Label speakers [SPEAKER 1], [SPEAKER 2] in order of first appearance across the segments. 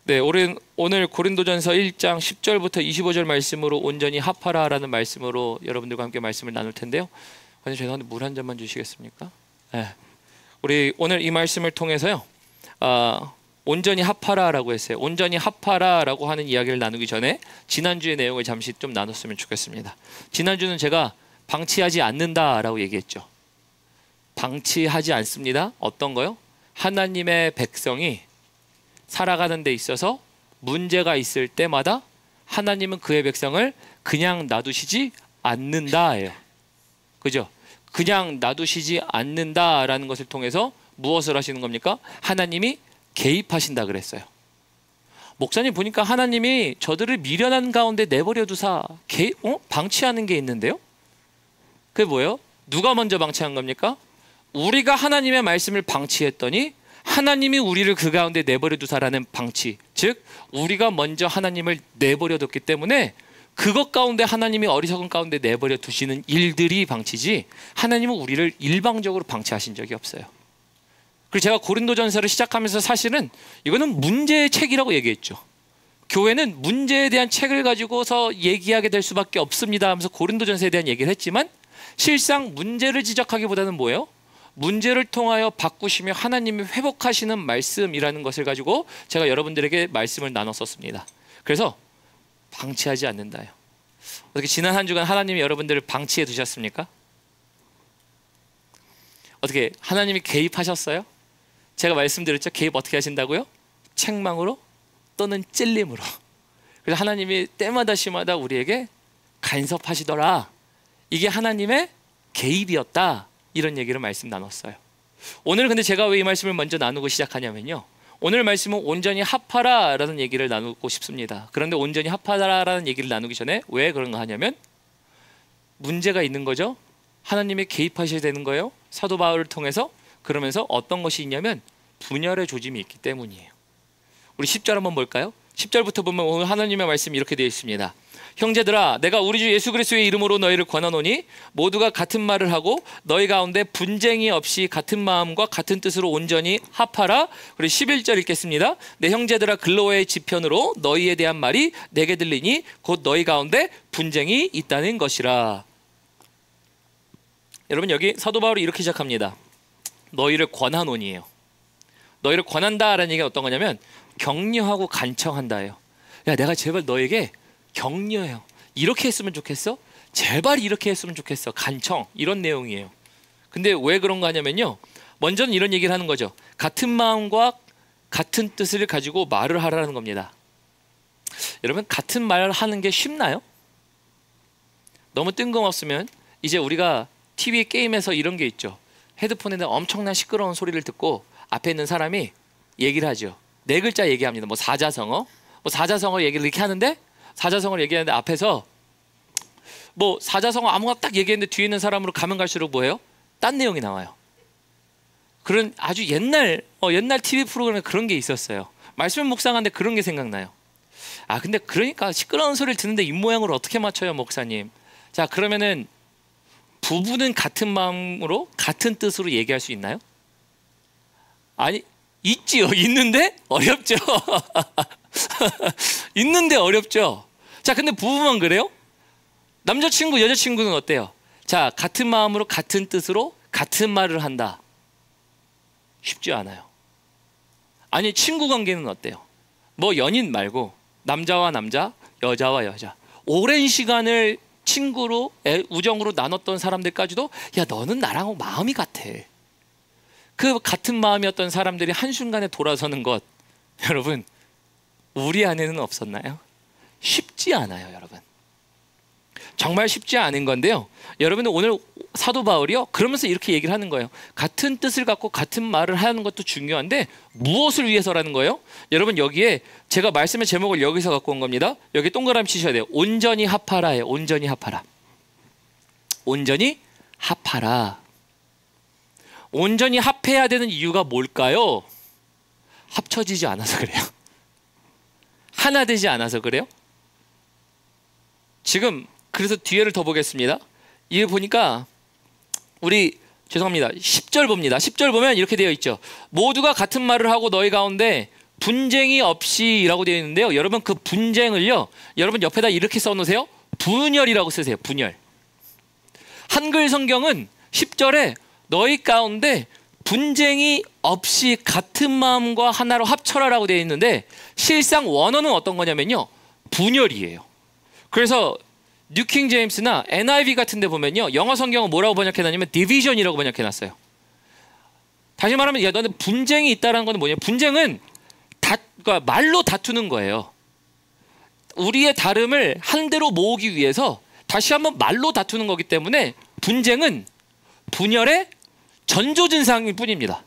[SPEAKER 1] 네, 오늘 고린도전서 1장 10절부터 25절 말씀으로 온전히 합하라라는 말씀으로 여러분들과 함께 말씀을 나눌 텐데요. 오늘 죄송한데 물 한 잔만 주시겠습니까? 네. 우리 오늘 이 말씀을 통해서요, 온전히 합하라라고 했어요. 온전히 합하라라고 하는 이야기를 나누기 전에 지난주의 내용을 잠시 좀 나눴으면 좋겠습니다. 지난주는 제가 방치하지 않는다라고 얘기했죠. 방치하지 않습니다. 어떤 거요? 하나님의 백성이 살아가는 데 있어서 문제가 있을 때마다 하나님은 그의 백성을 그냥 놔두시지 않는다예요. 그죠? 그냥 놔두시지 않는다라는 것을 통해서 무엇을 하시는 겁니까? 하나님이 개입하신다 그랬어요. 목사님 보니까 하나님이 저들을 미련한 가운데 내버려 두사 방치하는 게 있는데요? 그게 뭐예요? 누가 먼저 방치한 겁니까? 우리가 하나님의 말씀을 방치했더니 하나님이 우리를 그 가운데 내버려 두사라는 방치, 즉 우리가 먼저 하나님을 내버려 뒀기 때문에 그것 가운데 하나님이 어리석은 가운데 내버려 두시는 일들이 방치지, 하나님은 우리를 일방적으로 방치하신 적이 없어요. 그리고 제가 고린도전서를 시작하면서 사실은 이거는 문제의 책이라고 얘기했죠. 교회는 문제에 대한 책을 가지고서 얘기하게 될 수밖에 없습니다 하면서 고린도전서에 대한 얘기를 했지만, 실상 문제를 지적하기보다는 뭐예요? 문제를 통하여 바꾸시며 하나님이 회복하시는 말씀이라는 것을 가지고 제가 여러분들에게 말씀을 나눴었습니다. 그래서 방치하지 않는다요. 어떻게 지난 한 주간 하나님이 여러분들을 방치해 두셨습니까? 어떻게 하나님이 개입하셨어요? 제가 말씀드렸죠. 개입 어떻게 하신다고요? 책망으로 또는 찔림으로. 그래서 하나님이 때마다 시마다 우리에게 간섭하시더라. 이게 하나님의 개입이었다. 이런 얘기를 말씀 나눴어요. 오늘 근데 제가 왜 이 말씀을 먼저 나누고 시작하냐면요, 오늘 말씀은 온전히 합하라라는 얘기를 나누고 싶습니다. 그런데 온전히 합하라라는 얘기를 나누기 전에 왜 그런가 하냐면 문제가 있는 거죠. 하나님이 개입하셔야 되는 거예요. 사도 바울을 통해서. 그러면서 어떤 것이 있냐면 분열의 조짐이 있기 때문이에요. 우리 10절 한번 볼까요? 10절부터 보면 오늘 하나님의 말씀이 이렇게 되어 있습니다. 형제들아, 내가 우리 주 예수 그리스도의 이름으로 너희를 권하노니 모두가 같은 말을 하고 너희 가운데 분쟁이 없이 같은 마음과 같은 뜻으로 온전히 합하라. 그리고 11절 읽겠습니다. 내 형제들아, 글로의 지편으로 너희에 대한 말이 내게 들리니 곧 너희 가운데 분쟁이 있다는 것이라. 여러분, 여기 사도 바울이 이렇게 시작합니다. 너희를 권하노니예요. 너희를 권한다라는 얘기가 어떤 거냐면 격려하고 간청한다예요. 야, 내가 제발 너에게 격려해요. 이렇게 했으면 좋겠어? 제발 이렇게 했으면 좋겠어. 간청, 이런 내용이에요. 근데 왜 그런가 하냐면요, 먼저는 이런 얘기를 하는 거죠. 같은 마음과 같은 뜻을 가지고 말을 하라는 겁니다. 여러분, 같은 말을 하는 게 쉽나요? 너무 뜬금없으면 이제 우리가 TV 게임에서 이런 게 있죠. 헤드폰에는 엄청난 시끄러운 소리를 듣고 앞에 있는 사람이 얘기를 하죠. 네 글자 얘기합니다. 뭐 사자성어, 뭐 사자성어 얘기를 이렇게 하는데, 사자성어를 얘기하는데 앞에서 뭐 사자성어 아무거나 딱 얘기했는데 뒤에 있는 사람으로 가면 갈수록 뭐예요? 딴 내용이 나와요. 그런 아주 옛날 TV 프로그램에 그런 게 있었어요. 말씀 묵상하는데 그런 게 생각나요. 아, 근데 그러니까 시끄러운 소리를 듣는데 입모양을 어떻게 맞춰요, 목사님? 자, 그러면은 부부는 같은 마음으로 같은 뜻으로 얘기할 수 있나요? 아니, 있지요. 있는데 어렵죠. 있는데 어렵죠. 자, 근데 부부만 그래요? 남자친구, 여자친구는 어때요? 자, 같은 마음으로 같은 뜻으로 같은 말을 한다. 쉽지 않아요. 아니, 친구 관계는 어때요? 뭐 연인 말고 남자와 남자, 여자와 여자, 오랜 시간을 친구로 우정으로 나눴던 사람들까지도 야, 너는 나랑 마음이 같아. 그 같은 마음이었던 사람들이 한순간에 돌아서는 것, 여러분, 우리 안에는 없었나요? 쉽지 않아요, 여러분. 정말 쉽지 않은 건데요. 여러분, 오늘 사도 바울이요, 그러면서 이렇게 얘기를 하는 거예요. 같은 뜻을 갖고 같은 말을 하는 것도 중요한데 무엇을 위해서라는 거예요? 여러분, 여기에 제가 말씀의 제목을 여기서 갖고 온 겁니다. 여기 동그라미 치셔야 돼요. 온전히 합하라예요. 온전히 합하라. 온전히 합하라. 온전히 합해야 되는 이유가 뭘까요? 합쳐지지 않아서 그래요. 하나 되지 않아서 그래요. 지금 그래서 뒤에를 더 보겠습니다. 이게 보니까 우리 죄송합니다. 10절 봅니다. 10절 보면 이렇게 되어 있죠. 모두가 같은 말을 하고 너희 가운데 분쟁이 없이라고 되어 있는데요. 여러분 그 분쟁을요. 여러분 옆에다 이렇게 써놓으세요. 분열이라고 쓰세요. 분열. 한글 성경은 10절에 너희 가운데 분쟁이 없이 같은 마음과 하나로 합쳐라라고 되어 있는데 실상 원어는 어떤 거냐면요. 분열이에요. 그래서 뉴킹 제임스나 NIV 같은 데 보면요. 영어 성경은 뭐라고 번역해놨냐면 디비전이라고 번역해놨어요. 다시 말하면 야 너네 분쟁이 있다는 건 뭐냐. 분쟁은 그러니까 말로 다투는 거예요. 우리의 다름을 한 대로 모으기 위해서 다시 한번 말로 다투는 거기 때문에 분쟁은 분열의 전조증상일 뿐입니다.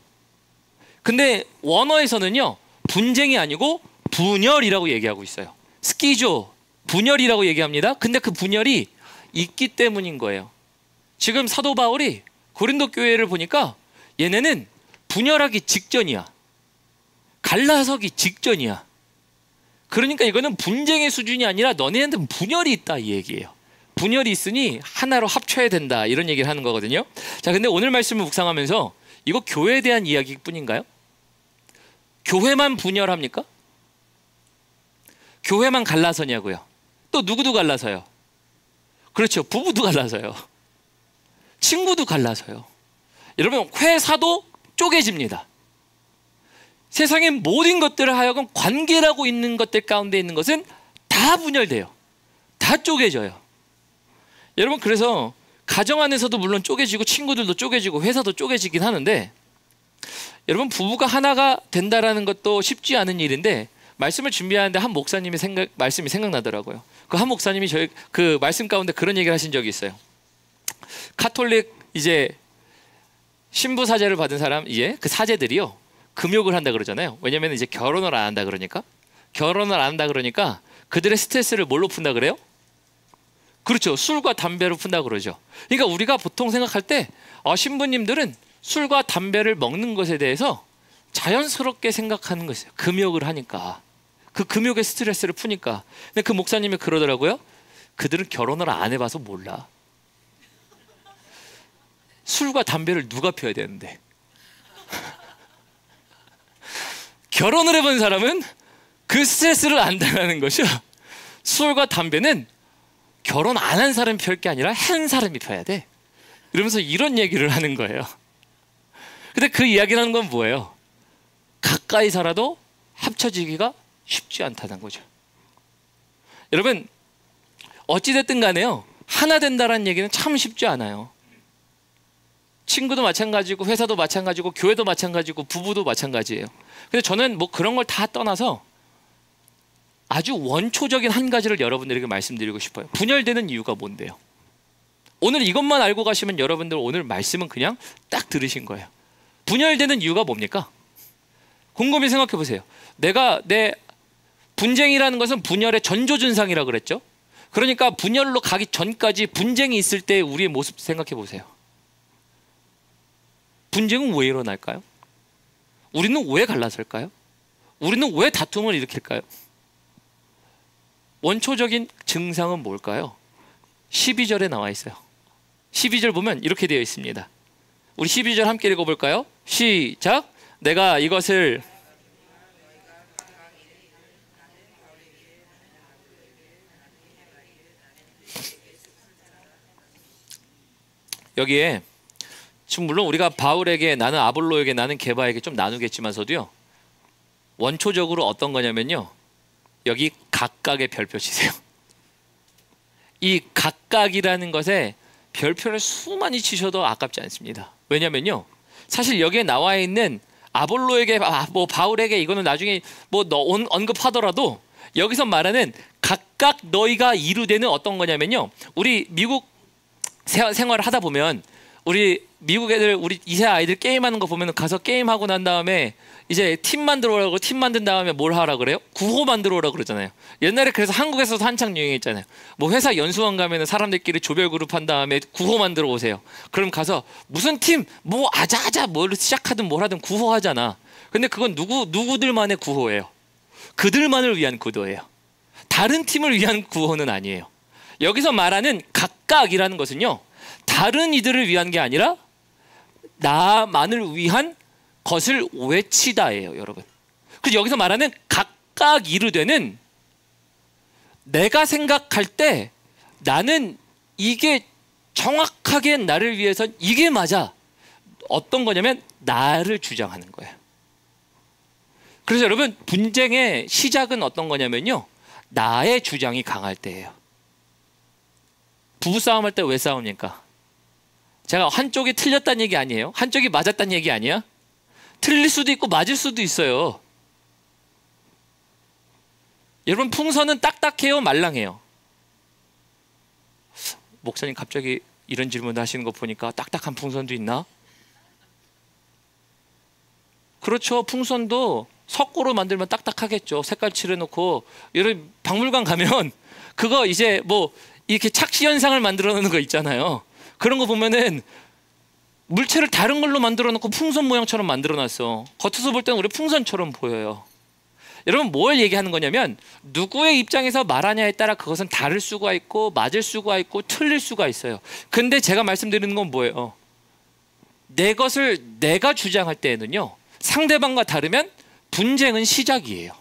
[SPEAKER 1] 근데 원어에서는요. 분쟁이 아니고 분열이라고 얘기하고 있어요. 스키조, 분열이라고 얘기합니다. 근데 그 분열이 있기 때문인 거예요. 지금 사도 바울이 고린도 교회를 보니까 얘네는 분열하기 직전이야. 갈라서기 직전이야. 그러니까 이거는 분쟁의 수준이 아니라 너네한테는 분열이 있다 이 얘기예요. 분열이 있으니 하나로 합쳐야 된다 이런 얘기를 하는 거거든요. 자, 근데 오늘 말씀을 묵상하면서 이거 교회에 대한 이야기뿐인가요? 교회만 분열합니까? 교회만 갈라서냐고요? 또 누구도 갈라서요? 그렇죠. 부부도 갈라서요. 친구도 갈라서요. 여러분 회사도 쪼개집니다. 세상의 모든 것들을 하여금 관계라고 있는 것들 가운데 있는 것은 다 분열돼요. 다 쪼개져요. 여러분 그래서 가정 안에서도 물론 쪼개지고 친구들도 쪼개지고 회사도 쪼개지긴 하는데 여러분 부부가 하나가 된다라는 것도 쉽지 않은 일인데 말씀을 준비하는데 한 목사님의 말씀이 생각나더라고요. 그 한 목사님이 저희 그 말씀 가운데 그런 얘기를 하신 적이 있어요. 카톨릭 이제 신부 사제를 받은 사람 이제 그 사제들이요 금욕을 한다 그러잖아요. 왜냐면 이제 결혼을 안 한다 그러니까 그들의 스트레스를 뭘로 푼다 그래요? 그렇죠. 술과 담배로 푼다 그러죠. 그러니까 우리가 보통 생각할 때 신부님들은 술과 담배를 먹는 것에 대해서 자연스럽게 생각하는 것이에요. 금욕을 하니까. 그 금욕의 스트레스를 푸니까. 근데 그 목사님이 그러더라고요. 그들은 결혼을 안 해봐서 몰라. 술과 담배를 누가 펴야 되는데. 결혼을 해본 사람은 그 스트레스를 안다는 것이요. 술과 담배는 결혼 안 한 사람이 펼 게 아니라 한 사람이 펴야 돼. 이러면서 이런 얘기를 하는 거예요. 근데 그 이야기라는 건 뭐예요? 가까이 살아도 합쳐지기가 쉽지 않다는 거죠. 여러분 어찌됐든 간에요. 하나 된다는 얘기는 참 쉽지 않아요. 친구도 마찬가지고 회사도 마찬가지고 교회도 마찬가지고 부부도 마찬가지예요. 근데 저는 뭐 그런 걸 다 떠나서 아주 원초적인 한 가지를 여러분들에게 말씀드리고 싶어요. 분열되는 이유가 뭔데요? 오늘 이것만 알고 가시면 여러분들 오늘 말씀은 그냥 딱 들으신 거예요. 분열되는 이유가 뭡니까? 곰곰이 생각해 보세요. 내 분쟁이라는 것은 분열의 전조증상이라고 그랬죠. 그러니까 분열로 가기 전까지 분쟁이 있을 때 우리의 모습 생각해 보세요. 분쟁은 왜 일어날까요? 우리는 왜 갈라설까요? 우리는 왜 다툼을 일으킬까요? 원초적인 증상은 뭘까요? 12절에 나와 있어요. 12절 보면 이렇게 되어 있습니다. 우리 12절 함께 읽어볼까요? 시작! 내가 이것을 여기에 지금 물론 우리가 바울에게 나는 아볼로에게 나는 게바에게 좀 나누겠지만서도요. 원초적으로 어떤 거냐면요. 여기 각각의 별표 치세요. 이 각각이라는 것에 별표를 수많이 치셔도 아깝지 않습니다. 왜냐면요. 사실 여기에 나와 있는 아볼로에게 뭐 바울에게 이거는 나중에 뭐 언급하더라도 여기서 말하는 각각 너희가 이루되는 어떤 거냐면요. 우리 미국 생활을 하다 보면 우리 미국 애들 우리 2세 아이들 게임하는 거 보면 가서 게임하고 난 다음에 이제 팀 만들어 오라고 팀 만든 다음에 뭘 하라 그래요? 구호 만들어 오라고 그러잖아요. 옛날에 그래서 한국에서도 한창 유행했잖아요. 뭐 회사 연수원 가면은 사람들끼리 조별 그룹 한 다음에 구호 만들어 오세요. 그럼 가서 무슨 팀 뭐 아자아자 뭘 시작하든 뭘 하든 구호하잖아. 근데 그건 누구들만의 구호예요. 그들만을 위한 구호예요. 다른 팀을 위한 구호는 아니에요. 여기서 말하는 각각이라는 것은요. 다른 이들을 위한 게 아니라 나만을 위한 것을 외치다예요, 여러분. 그래서 여기서 말하는 각각 이르되는 내가 생각할 때 나는 이게 정확하게 나를 위해서 이게 맞아. 어떤 거냐면 나를 주장하는 거예요. 그래서 여러분 분쟁의 시작은 어떤 거냐면요. 나의 주장이 강할 때예요. 부부싸움 할 때 왜 싸웁니까? 제가 한쪽이 틀렸다는 얘기 아니에요. 한쪽이 맞았다는 얘기 아니야. 틀릴 수도 있고 맞을 수도 있어요. 여러분 풍선은 딱딱해요, 말랑해요? 목사님 갑자기 이런 질문을 하시는 거 보니까 딱딱한 풍선도 있나? 그렇죠. 풍선도 석고로 만들면 딱딱하겠죠. 색깔 칠해놓고. 여러분 박물관 가면 그거 이제 뭐 이렇게 착시 현상을 만들어 놓는 거 있잖아요. 그런 거 보면은 물체를 다른 걸로 만들어 놓고 풍선 모양처럼 만들어 놨어. 겉에서 볼 때는 우리 풍선처럼 보여요. 여러분 뭘 얘기하는 거냐면 누구의 입장에서 말하냐에 따라 그것은 다를 수가 있고 맞을 수가 있고 틀릴 수가 있어요. 근데 제가 말씀드리는 건 뭐예요? 내 것을 내가 주장할 때에는요, 상대방과 다르면 분쟁은 시작이에요.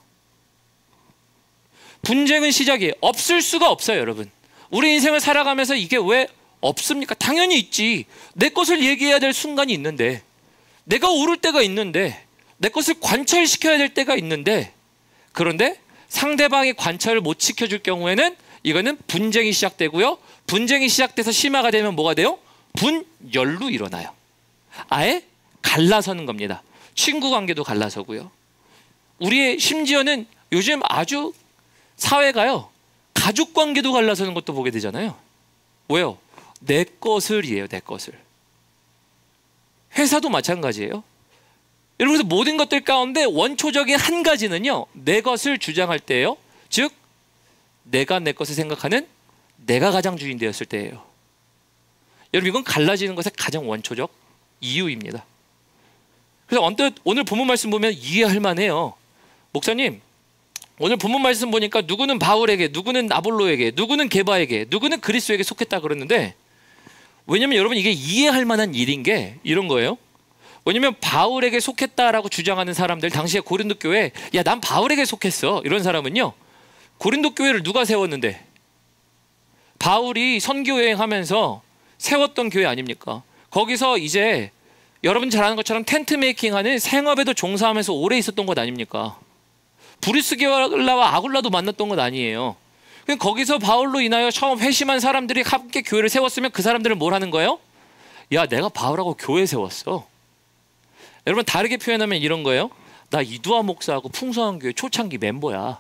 [SPEAKER 1] 분쟁은 시작이에요. 없을 수가 없어요, 여러분. 우리 인생을 살아가면서 이게 왜 없습니까? 당연히 있지. 내 것을 얘기해야 될 순간이 있는데, 내가 옳을 때가 있는데, 내 것을 관철시켜야 될 때가 있는데, 그런데 상대방이 관철을 못 지켜줄 경우에는 이거는 분쟁이 시작되고요. 분쟁이 시작돼서 심화가 되면 뭐가 돼요? 분열로 일어나요. 아예 갈라서는 겁니다. 친구 관계도 갈라서고요. 우리의 심지어는 요즘 아주 사회가요, 가족 관계도 갈라서는 것도 보게 되잖아요. 왜요? 내 것을이에요. 내 것을. 회사도 마찬가지예요. 여러분, 그래서 모든 것들 가운데 원초적인 한 가지는요, 내 것을 주장할 때예요. 즉 내가 내 것을 생각하는 내가 가장 주인 되었을 때예요. 여러분 이건 갈라지는 것의 가장 원초적 이유입니다. 그래서 언뜻 오늘 본문 말씀 보면 이해할 만해요. 목사님 오늘 본문 말씀 보니까 누구는 바울에게, 누구는 아볼로에게, 누구는 게바에게, 누구는 그리스도에게 속했다 그랬는데, 왜냐면 여러분 이게 이해할 만한 일인 게 이런 거예요. 왜냐면 바울에게 속했다라고 주장하는 사람들, 당시에 고린도 교회, 야 난 바울에게 속했어, 이런 사람은요, 고린도 교회를 누가 세웠는데? 바울이 선교 여행하면서 세웠던 교회 아닙니까? 거기서 이제 여러분 잘 아는 것처럼 텐트 메이킹하는 생업에도 종사하면서 오래 있었던 것 아닙니까? 브리스게라와 아굴라도 만났던 것 아니에요. 거기서 바울로 인하여 처음 회심한 사람들이 함께 교회를 세웠으면 그 사람들은 뭘 하는 거예요? 야 내가 바울하고 교회 세웠어. 여러분 다르게 표현하면 이런 거예요. 나 이두아 목사하고 풍성한 교회 초창기 멤버야.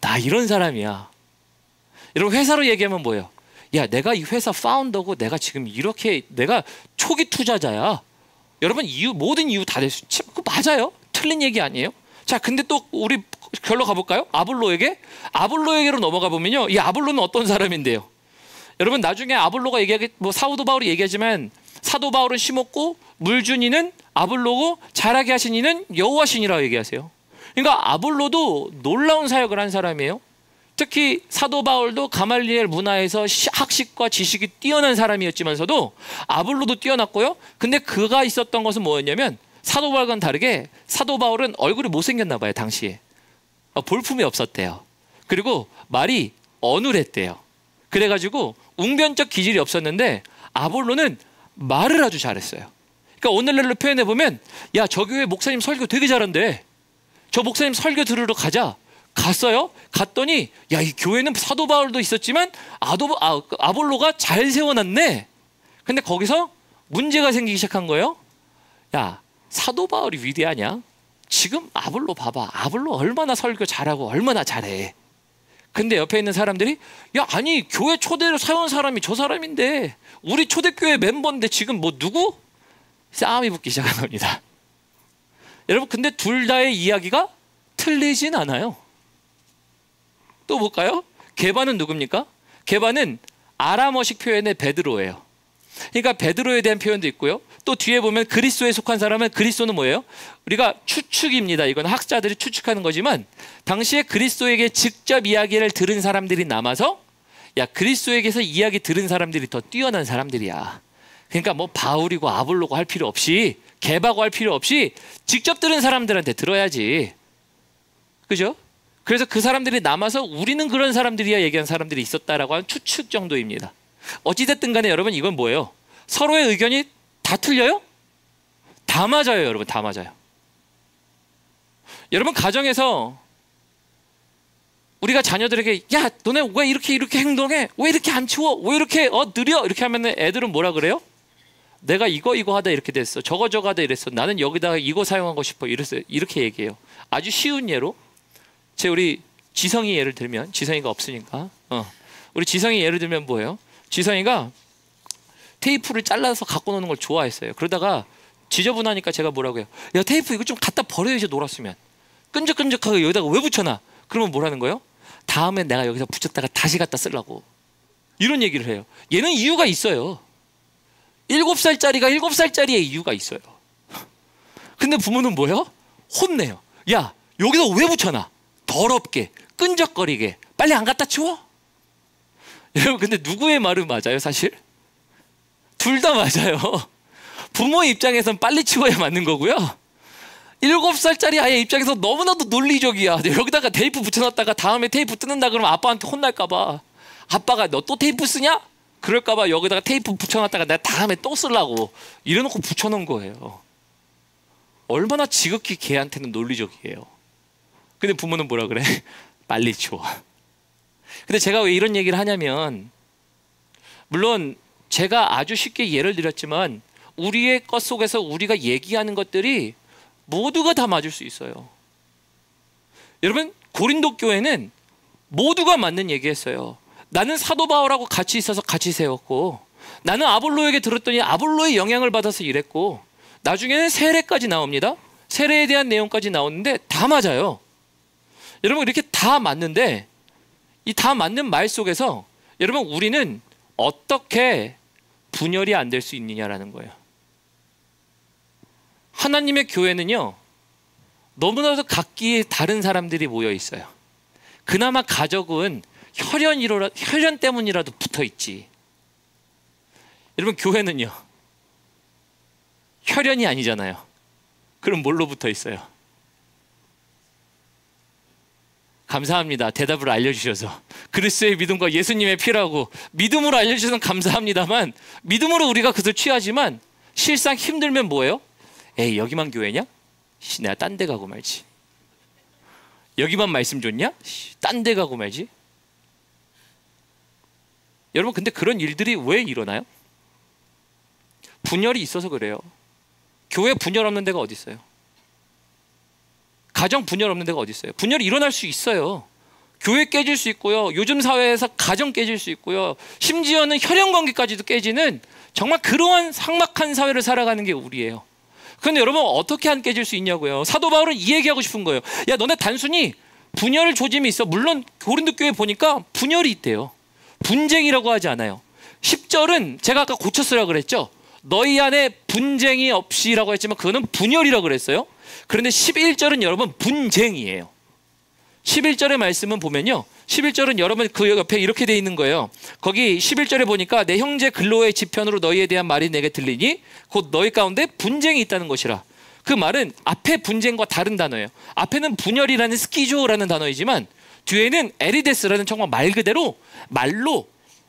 [SPEAKER 1] 나 이런 사람이야. 여러분 회사로 얘기하면 뭐예요? 야 내가 이 회사 파운더고 내가 지금 이렇게 내가 초기 투자자야. 여러분 이유, 모든 이유 다 될 수 있지. 그거 맞아요. 틀린 얘기 아니에요. 자 근데 또 우리 결로 가볼까요? 아볼로에게로 넘어가 보면요, 이 아볼로는 어떤 사람인데요? 여러분 나중에 아볼로가 얘기하기, 뭐 사도 바울이 얘기하지만 사도 바울은 심었고 물주니는 아볼로고 자라게 하신 이는 여호와시니라고 얘기하세요. 그러니까 아볼로도 놀라운 사역을 한 사람이에요. 특히 사도 바울도 가말리엘 문화에서 학식과 지식이 뛰어난 사람이었지만서도 아볼로도 뛰어났고요. 근데 그가 있었던 것은 뭐였냐면 사도 바울과는 다르게 사도 바울은 얼굴이 못생겼나 봐요. 당시에 볼품이 없었대요. 그리고 말이 어눌했대요. 그래가지고 웅변적 기질이 없었는데 아볼로는 말을 아주 잘했어요. 그러니까 오늘날로 표현해보면 야 저 교회 목사님 설교 되게 잘한대, 저 목사님 설교 들으러 가자. 갔어요. 갔더니 야 이 교회는 사도 바울도 있었지만 아볼로가 잘 세워놨네. 근데 거기서 문제가 생기기 시작한 거예요. 야 사도 바울이 위대하냐? 지금 아볼로 봐봐. 아볼로 얼마나 설교 잘하고 얼마나 잘해. 근데 옆에 있는 사람들이 야 아니 교회 초대로 세운 사람이 저 사람인데, 우리 초대교회 멤버인데 지금 뭐 누구? 싸움이 붙기 시작한 겁니다. 여러분 근데 둘 다의 이야기가 틀리진 않아요. 또 볼까요? 게바는 누굽니까? 게바는 아람어식 표현의 베드로예요. 그러니까 베드로에 대한 표현도 있고요. 또 뒤에 보면 그리스도에 속한 사람은, 그리스도는 뭐예요? 우리가 추측입니다. 이건 학자들이 추측하는 거지만 당시에 그리스도에게 직접 이야기를 들은 사람들이 남아서 야 그리스도에게서 이야기 들은 사람들이 더 뛰어난 사람들이야. 그러니까 뭐 바울이고 아볼로고 할 필요 없이 개박할 필요 없이 직접 들은 사람들한테 들어야지. 그죠? 그래서 그 사람들이 남아서 우리는 그런 사람들이야 얘기한 사람들이 있었다라고 하는 추측 정도입니다. 어찌됐든 간에 여러분 이건 뭐예요? 서로의 의견이 다 틀려요? 다 맞아요, 여러분. 다 맞아요. 여러분 가정에서 우리가 자녀들에게 야 너네 왜 이렇게 행동해? 왜 이렇게 안 치워? 왜 이렇게 느려? 이렇게 하면 애들은 뭐라 그래요? 내가 이거 하다 이렇게 됐어. 저거 하다 이랬어. 나는 여기다가 이거 사용하고 싶어. 이랬어요. 이렇게 얘기해요. 아주 쉬운 예로 우리 지성이 예를 들면, 지성이가 없으니까 우리 지성이 예를 들면 뭐예요? 지성이가 테이프를 잘라서 갖고 노는 걸 좋아했어요. 그러다가 지저분하니까 제가 뭐라고 해요? 야 테이프 이거 좀 갖다 버려야지 놀았으면. 끈적끈적하게 여기다가 왜 붙여놔? 그러면 뭐라는 거예요? 다음에 내가 여기서 붙였다가 다시 갖다 쓰려고. 이런 얘기를 해요. 얘는 이유가 있어요. 7살짜리가 7살짜리의 이유가 있어요. 근데 부모는 뭐예요? 혼내요. 야 여기다 왜 붙여놔? 더럽게 끈적거리게 빨리 안 갖다 치워? 여러분 근데 누구의 말은 맞아요 사실? 둘 다 맞아요. 부모 입장에선 빨리 치워야 맞는 거고요. 7살짜리 아이 입장에서 너무나도 논리적이야. 여기다가 테이프 붙여놨다가 다음에 테이프 뜯는다 그러면 아빠한테 혼날까봐. 아빠가 너 또 테이프 쓰냐? 그럴까봐 여기다가 테이프 붙여놨다가 내가 다음에 또 쓰려고 이래놓고 붙여놓은 거예요. 얼마나 지극히 걔한테는 논리적이에요. 근데 부모는 뭐라 그래? 빨리 치워. 근데 제가 왜 이런 얘기를 하냐면, 물론 제가 아주 쉽게 예를 들었지만 우리의 것 속에서 우리가 얘기하는 것들이 모두가 다 맞을 수 있어요. 여러분 고린도 교회는 모두가 맞는 얘기했어요. 나는 사도 바울하고 같이 있어서 같이 세웠고, 나는 아볼로에게 들었더니 아볼로의 영향을 받아서 일했고, 나중에는 세례까지 나옵니다. 세례에 대한 내용까지 나오는데 다 맞아요. 여러분 이렇게 다 맞는데 이 다 맞는 말 속에서 여러분 우리는 어떻게 분열이 안 될 수 있느냐라는 거예요. 하나님의 교회는요 너무나도 각기 다른 사람들이 모여 있어요. 그나마 가족은 혈연 때문이라도 붙어 있지. 여러분 교회는요 혈연이 아니잖아요. 그럼 뭘로 붙어 있어요? 감사합니다. 대답을 알려주셔서. 그리스도의 믿음과 예수님의 피라고 믿음으로 알려주셔서 감사합니다만, 믿음으로 우리가 그것을 취하지만 실상 힘들면 뭐예요? 에이 여기만 교회냐? 내가 딴 데 가고 말지. 여기만 말씀 좋냐? 딴 데 가고 말지. 여러분 근데 그런 일들이 왜 일어나요? 분열이 있어서 그래요. 교회 분열 없는 데가 어디 있어요? 가정 분열 없는 데가 어디 있어요? 분열이 일어날 수 있어요. 교회 깨질 수 있고요. 요즘 사회에서 가정 깨질 수 있고요. 심지어는 혈연 관계까지도 깨지는 정말 그러한 삭막한 사회를 살아가는 게 우리예요. 그런데 여러분 어떻게 안 깨질 수 있냐고요. 사도 바울은 이 얘기하고 싶은 거예요. 야 너네 단순히 분열 조짐이 있어. 물론 고린도 교회 보니까 분열이 있대요. 분쟁이라고 하지 않아요. 10절은 제가 아까 고쳤으라 그랬죠. 너희 안에 분쟁이 없이라고 했지만 그거는 분열이라고 그랬어요. 그런데 11절은 여러분 분쟁이에요. 11절의 말씀은 보면요 11절은 여러분 그 옆에 이렇게 돼 있는 거예요. 거기 11절에 보니까 내 형제 글로의 지편으로 너희에 대한 말이 내게 들리니 곧 너희 가운데 분쟁이 있다는 것이라. 그 말은 앞에 분쟁과 다른 단어예요. 앞에는 분열이라는 스키조라는 단어이지만 뒤에는 에리데스라는 정말 말 그대로 말로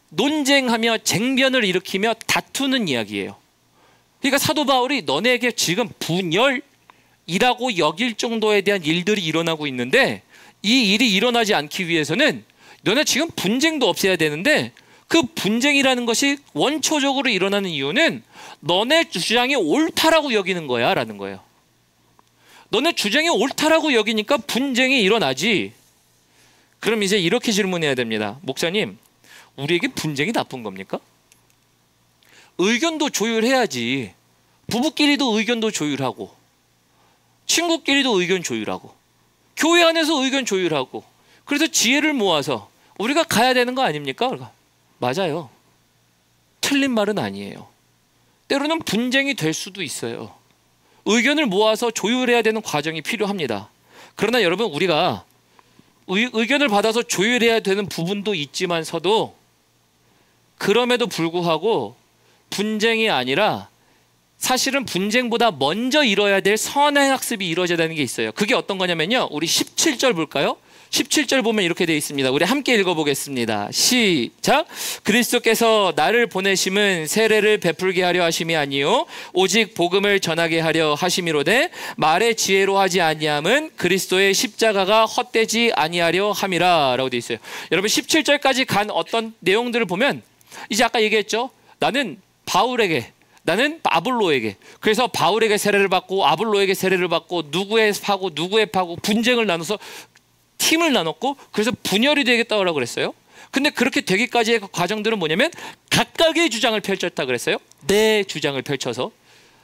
[SPEAKER 1] 논쟁하며 쟁변을 일으키며 다투는 이야기예요. 그러니까 사도 바울이 너네에게 지금 분열이라고 여길 정도에 대한 일들이 일어나고 있는데, 이 일이 일어나지 않기 위해서는 너네 지금 분쟁도 없애야 되는데, 그 분쟁이라는 것이 원초적으로 일어나는 이유는 너네 주장이 옳다라고 여기는 거야 라는 거예요. 너네 주장이 옳다라고 여기니까 분쟁이 일어나지. 그럼 이제 이렇게 질문해야 됩니다. 목사님, 우리에게 분쟁이 나쁜 겁니까? 의견도 조율해야지. 부부끼리도 의견도 조율하고, 친구끼리도 의견 조율하고, 교회 안에서 의견 조율하고, 그래서 지혜를 모아서 우리가 가야 되는 거 아닙니까? 맞아요. 틀린 말은 아니에요. 때로는 분쟁이 될 수도 있어요. 의견을 모아서 조율해야 되는 과정이 필요합니다. 그러나 여러분 우리가 의견을 받아서 조율해야 되는 부분도 있지만서도 그럼에도 불구하고 분쟁이 아니라 사실은 분쟁보다 먼저 이뤄야 될 선행 학습이 이루어져야 되는 게 있어요. 그게 어떤 거냐면요. 우리 17절 볼까요? 17절 보면 이렇게 되어 있습니다. 우리 함께 읽어보겠습니다. 시작. 그리스도께서 나를 보내심은 세례를 베풀게 하려 하심이 아니요 오직 복음을 전하게 하려 하심이로되 말의 지혜로 하지 아니함은 그리스도의 십자가가 헛되지 아니하려 함이라 라고 되어 있어요. 여러분 17절까지 간 어떤 내용들을 보면 이제 아까 얘기했죠. 나는 바울에게, 나는 아볼로에게, 그래서 바울에게 세례를 받고 아볼로에게 세례를 받고 누구의 파고 누구의 파고 분쟁을 나눠서 팀을 나눴고 그래서 분열이 되겠다고 그랬어요. 근데 그렇게 되기까지의 과정들은 뭐냐면 각각의 주장을 펼쳤다 그랬어요. 내 주장을 펼쳐서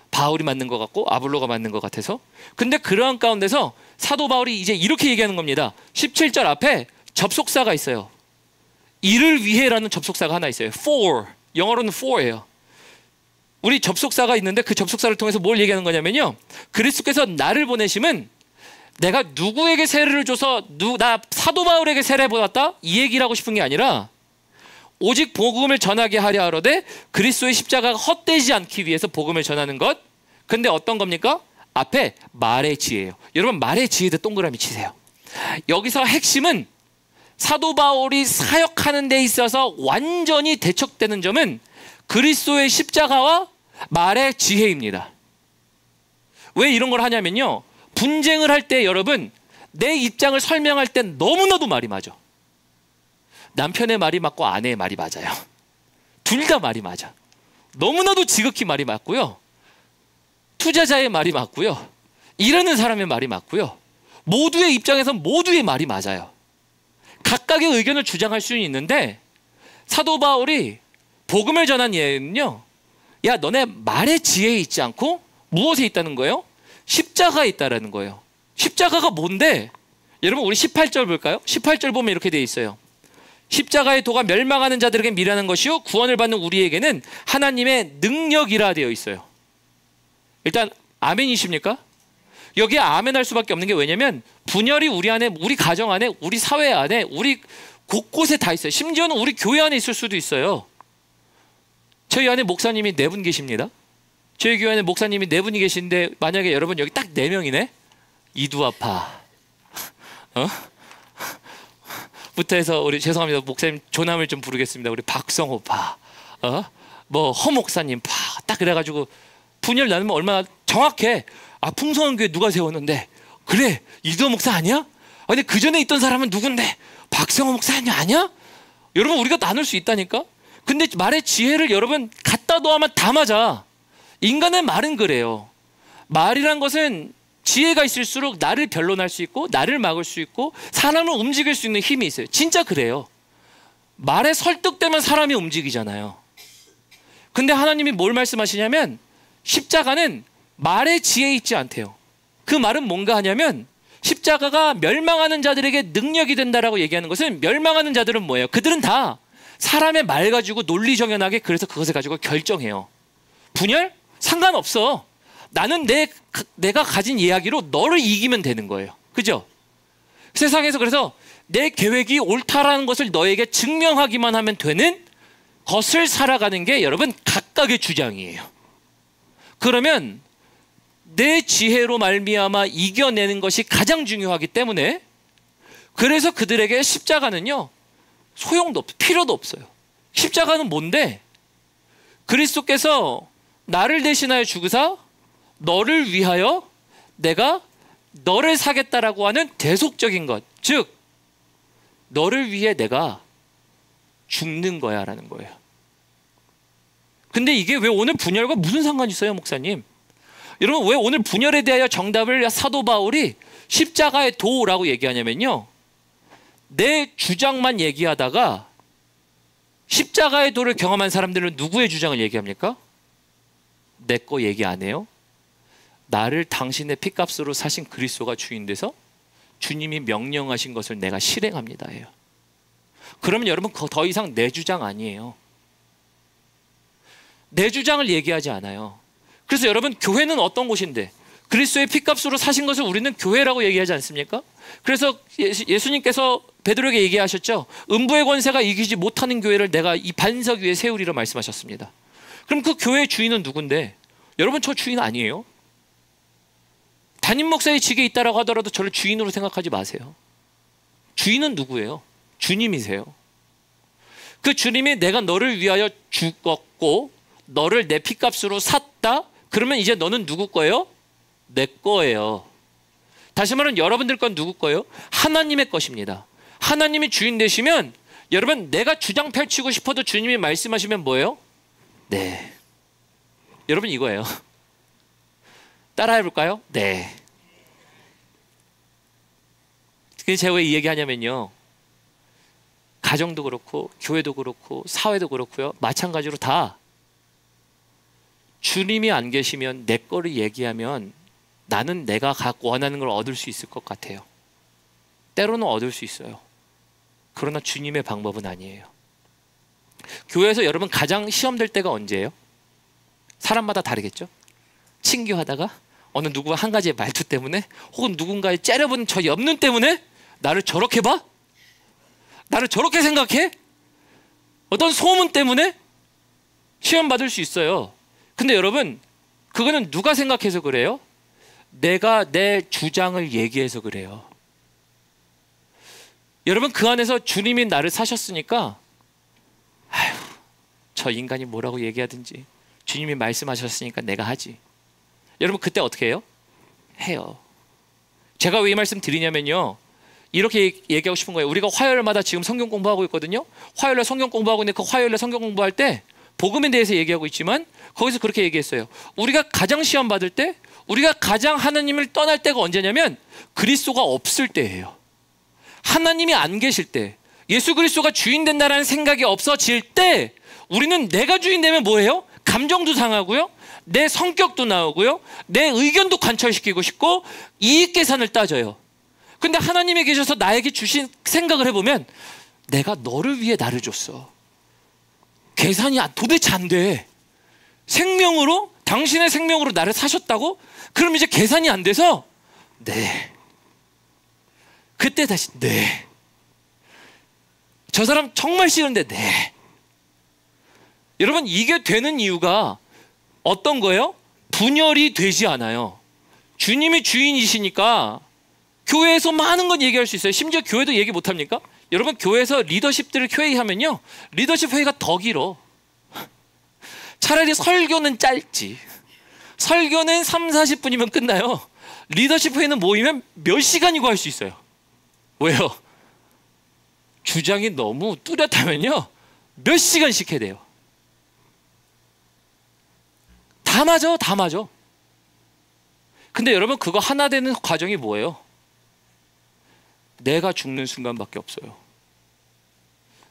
[SPEAKER 1] 바울이 맞는 것 같고 아볼로가 맞는 것 같아서. 근데 그러한 가운데서 사도 바울이 이제 이렇게 얘기하는 겁니다. 17절 앞에 접속사가 있어요. 이를 위해라는 접속사가 하나 있어요. for, 영어로는 for예요. 우리 접속사가 있는데 그 접속사를 통해서 뭘 얘기하는 거냐면요, 그리스도께서 나를 보내심은 내가 누구에게 세례를 줘서 나 사도 바울에게 세례 받았다 이 얘기를 하고 싶은 게 아니라 오직 복음을 전하게 하려 하려되 그리스도의 십자가가 헛되지 않기 위해서 복음을 전하는 것. 근데 어떤 겁니까? 앞에 말의 지혜예요. 여러분 말의 지혜도 동그라미 치세요. 여기서 핵심은 사도 바울이 사역하는 데 있어서 완전히 대척되는 점은 그리스도의 십자가와 말의 지혜입니다. 왜 이런 걸 하냐면요, 분쟁을 할 때 여러분 내 입장을 설명할 때 너무나도 말이 맞아. 남편의 말이 맞고 아내의 말이 맞아요. 둘 다 말이 맞아. 너무나도 지극히 말이 맞고요, 투자자의 말이 맞고요, 일하는 사람의 말이 맞고요, 모두의 입장에서 모두의 말이 맞아요. 각각의 의견을 주장할 수는 있는데 사도 바울이 복음을 전한 예는요, 야 너네 말의 지혜에 있지 않고 무엇에 있다는 거예요? 십자가에 있다라는 거예요. 십자가가 뭔데? 여러분 우리 18절 볼까요? 18절 보면 이렇게 되어 있어요. 십자가의 도가 멸망하는 자들에게 미라는 것이요 구원을 받는 우리에게는 하나님의 능력이라 되어 있어요. 일단 아멘이십니까? 여기에 아멘 할 수밖에 없는 게 왜냐면 분열이 우리 안에, 우리 가정 안에, 우리 사회 안에, 우리 곳곳에 다 있어요. 심지어는 우리 교회 안에 있을 수도 있어요. 저희 안에 목사님이 4분 계십니다. 저희 교회 안에 목사님이 4분이 계신데 만약에 여러분 여기 딱 4명이네? 이두아파 부터 해서 우리 죄송합니다 목사님 조남을 좀 부르겠습니다. 우리 박성호파 뭐 허목사님 파 딱 그래가지고 분열 나누면 얼마나 정확해. 아 풍성한 교회 누가 세웠는데 그래 이두아 목사 아니야? 아 근데 그 전에 있던 사람은 누군데 박성호 목사 아니야? 여러분 우리가 나눌 수 있다니까. 근데 말의 지혜를 여러분 갖다 놓으면 다 맞아. 인간의 말은 그래요. 말이란 것은 지혜가 있을수록 나를 변론할 수 있고 나를 막을 수 있고 사람을 움직일 수 있는 힘이 있어요. 진짜 그래요. 말에 설득되면 사람이 움직이잖아요. 근데 하나님이 뭘 말씀하시냐면 십자가는 말의 지혜에 있지 않대요. 그 말은 뭔가 하냐면 십자가가 멸망하는 자들에게 능력이 된다라고 얘기하는 것은, 멸망하는 자들은 뭐예요? 그들은 다 사람의 말 가지고 논리정연하게 그래서 그것을 가지고 결정해요. 분열? 상관없어. 나는 내가 가진 이야기로 너를 이기면 되는 거예요. 그죠? 세상에서 그래서 내 계획이 옳다라는 것을 너에게 증명하기만 하면 되는 것을 살아가는 게 여러분 각각의 주장이에요. 그러면 내 지혜로 말미암아 이겨내는 것이 가장 중요하기 때문에 그래서 그들에게 십자가는요 소용도 없어요. 필요도 없어요. 십자가는 뭔데? 그리스도께서 나를 대신하여 죽으사 너를 위하여 내가 너를 사겠다라고 하는 대속적인 것, 즉 너를 위해 내가 죽는 거야 라는 거예요. 근데 이게 왜 오늘 분열과 무슨 상관이 있어요 목사님? 여러분 왜 오늘 분열에 대하여 정답을 사도 바울이 십자가의 도라고 얘기하냐면요, 내 주장만 얘기하다가 십자가의 도를 경험한 사람들은 누구의 주장을 얘기합니까? 내 거 얘기 안 해요. 나를 당신의 피값으로 사신 그리스도가 주인 돼서 주님이 명령하신 것을 내가 실행합니다 예요. 그러면 여러분 더 이상 내 주장 아니에요. 내 주장을 얘기하지 않아요. 그래서 여러분 교회는 어떤 곳인데, 그리스도의 피값으로 사신 것을 우리는 교회라고 얘기하지 않습니까? 그래서 예수님께서 베드로에게 얘기하셨죠. 음부의 권세가 이기지 못하는 교회를 내가 이 반석 위에 세우리라 말씀하셨습니다. 그럼 그 교회의 주인은 누군데? 여러분 저 주인 아니에요. 담임 목사의 직에 있다라고 하더라도 저를 주인으로 생각하지 마세요. 주인은 누구예요? 주님이세요. 그 주님이 내가 너를 위하여 죽었고 너를 내 피값으로 샀다? 그러면 이제 너는 누구 거예요? 내 거예요. 다시 말하면 여러분들 건 누구 거예요? 하나님의 것입니다. 하나님이 주인 되시면 여러분 내가 주장 펼치고 싶어도 주님이 말씀하시면 뭐예요? 네. 여러분 이거예요. 따라해 볼까요? 네. 그래서 제가 왜 이 얘기 하냐면요, 가정도 그렇고 교회도 그렇고 사회도 그렇고요, 마찬가지로 다 주님이 안 계시면 내 거를 얘기하면 나는 내가 원하는 걸 얻을 수 있을 것 같아요. 때로는 얻을 수 있어요. 그러나 주님의 방법은 아니에요. 교회에서 여러분 가장 시험될 때가 언제예요? 사람마다 다르겠죠? 친교하다가 어느 누구와 한 가지의 말투 때문에 혹은 누군가의 째려보는 저 옆눈 때문에 나를 저렇게 봐? 나를 저렇게 생각해? 어떤 소문 때문에 시험 받을 수 있어요. 근데 여러분 그거는 누가 생각해서 그래요? 내가 내 주장을 얘기해서 그래요. 여러분 그 안에서 주님이 나를 사셨으니까 아휴 저 인간이 뭐라고 얘기하든지 주님이 말씀하셨으니까 내가 하지. 여러분 그때 어떻게 해요? 해요. 제가 왜 이 말씀 드리냐면요, 이렇게 얘기하고 싶은 거예요. 우리가 화요일마다 지금 성경 공부하고 있거든요. 화요일에 성경 공부하고 있는데 그 화요일에 성경 공부할 때 복음에 대해서 얘기하고 있지만 거기서 그렇게 얘기했어요. 우리가 가장 시험 받을 때, 우리가 가장 하나님을 떠날 때가 언제냐면 그리스도가 없을 때예요. 하나님이 안 계실 때, 예수 그리스도가 주인 된다라는 생각이 없어질 때 우리는 내가 주인 되면 뭐예요? 감정도 상하고요, 내 성격도 나오고요, 내 의견도 관철시키고 싶고 이익 계산을 따져요. 근데 하나님이 계셔서 나에게 주신 생각을 해보면 내가 너를 위해 나를 줬어. 계산이 도대체 안 돼. 생명으로, 당신의 생명으로 나를 사셨다고? 그럼 이제 계산이 안 돼서 네. 그때 다시 네. 저 사람 정말 싫은데 네. 여러분 이게 되는 이유가 어떤 거예요? 분열이 되지 않아요. 주님이 주인이시니까 교회에서 많은 건 얘기할 수 있어요. 심지어 교회도 얘기 못합니까? 여러분 교회에서 리더십들을 회의하면요, 리더십 회의가 더 길어. 차라리 설교는 짧지. 설교는 3, 40분이면 끝나요. 리더십 회의는 모이면 몇 시간이고 할 수 있어요. 왜요? 주장이 너무 뚜렷하면요 몇 시간씩 해야 돼요. 다 맞아, 다 맞아. 근데 여러분 그거 하나 되는 과정이 뭐예요? 내가 죽는 순간밖에 없어요.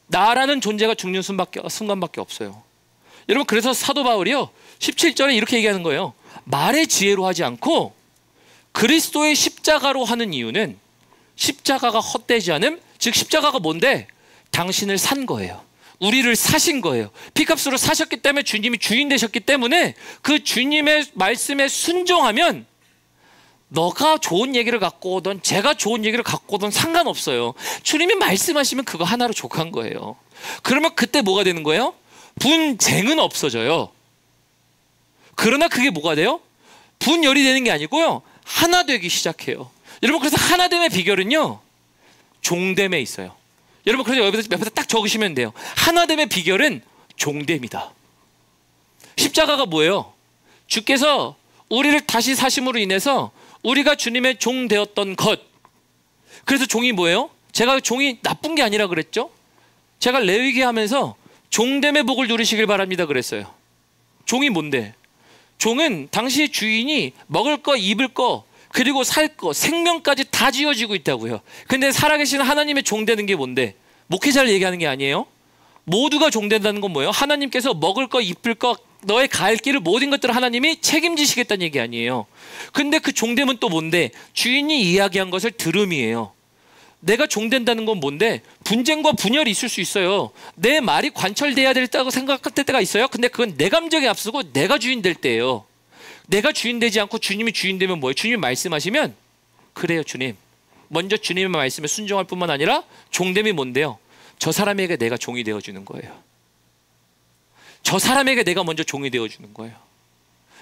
[SPEAKER 1] 나라는 존재가 죽는 순간밖에 없어요. 여러분 그래서 사도 바울이요 17절에 이렇게 얘기하는 거예요. 말의 지혜로 하지 않고 그리스도의 십자가로 하는 이유는 십자가가 헛되지 않음, 즉 십자가가 뭔데? 당신을 산 거예요. 우리를 사신 거예요. 피값으로 사셨기 때문에 주님이 주인 되셨기 때문에 그 주님의 말씀에 순종하면 너가 좋은 얘기를 갖고 오든 제가 좋은 얘기를 갖고 오든 상관없어요. 주님이 말씀하시면 그거 하나로 족한 거예요. 그러면 그때 뭐가 되는 거예요? 분쟁은 없어져요. 그러나 그게 뭐가 돼요? 분열이 되는 게 아니고요, 하나 되기 시작해요. 여러분 그래서 하나됨의 비결은요 종됨에 있어요. 여러분 그래서 옆에서 딱 적으시면 돼요. 하나됨의 비결은 종됨이다. 십자가가 뭐예요? 주께서 우리를 다시 사심으로 인해서 우리가 주님의 종 되었던 것. 그래서 종이 뭐예요? 제가 종이 나쁜 게 아니라 그랬죠. 제가 레위기 하면서 종됨의 복을 누리시길 바랍니다 그랬어요. 종이 뭔데? 종은 당시 주인이 먹을 거, 입을 거, 그리고 살 거, 생명까지 다 지어지고 있다고요. 근데 살아계신 하나님의 종 되는 게 뭔데? 목회자를 얘기하는 게 아니에요. 모두가 종 된다는 건 뭐예요? 하나님께서 먹을 거, 입을 거, 너의 갈 길을 모든 것들을 하나님이 책임지시겠다는 얘기 아니에요. 근데 그 종됨은 또 뭔데? 주인이 이야기한 것을 들음이에요. 내가 종된다는 건 뭔데? 분쟁과 분열이 있을 수 있어요. 내 말이 관철돼야 된다고 생각할 때가 있어요. 근데 그건 내 감정에 앞서고 내가 주인 될 때예요. 내가 주인 되지 않고 주님이 주인 되면 뭐예요? 주님이 말씀하시면 그래요 주님. 먼저 주님의 말씀에 순종할 뿐만 아니라 종됨이 뭔데요? 저 사람에게 내가 종이 되어주는 거예요. 저 사람에게 내가 먼저 종이 되어주는 거예요.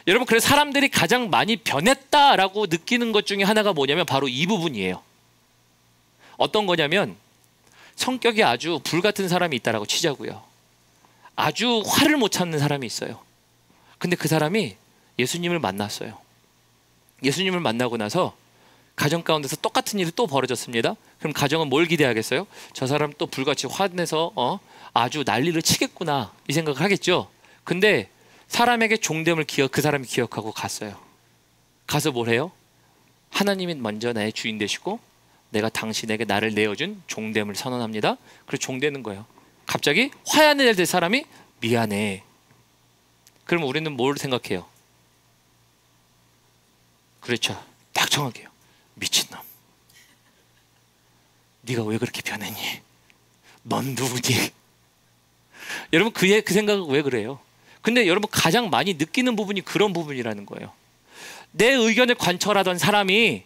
[SPEAKER 1] 여러분, 그래서 사람들이 가장 많이 변했다라고 느끼는 것 중에 하나가 뭐냐면 바로 이 부분이에요. 어떤 거냐면 성격이 아주 불같은 사람이 있다라고 치자고요. 아주 화를 못 참는 사람이 있어요. 근데 그 사람이 예수님을 만났어요. 예수님을 만나고 나서 가정 가운데서 똑같은 일이 또 벌어졌습니다. 그럼 가정은 뭘 기대하겠어요? 저 사람 또 불같이 화내서 아주 난리를 치겠구나 이 생각을 하겠죠. 근데 사람에게 종됨을 그 사람이 기억하고 갔어요. 가서 뭘 해요? 하나님이 먼저 나의 주인 되시고 내가 당신에게 나를 내어준 종됨을 선언합니다. 그래서 종되는 거예요. 갑자기 화해하는 될 사람이 미안해. 그럼 우리는 뭘 생각해요? 그렇죠. 딱 정확해요. 미친놈. 네가 왜 그렇게 변했니? 넌 누구니? 여러분 그 생각은 왜 그래요? 근데 여러분 가장 많이 느끼는 부분이 그런 부분이라는 거예요. 내 의견을 관철하던 사람이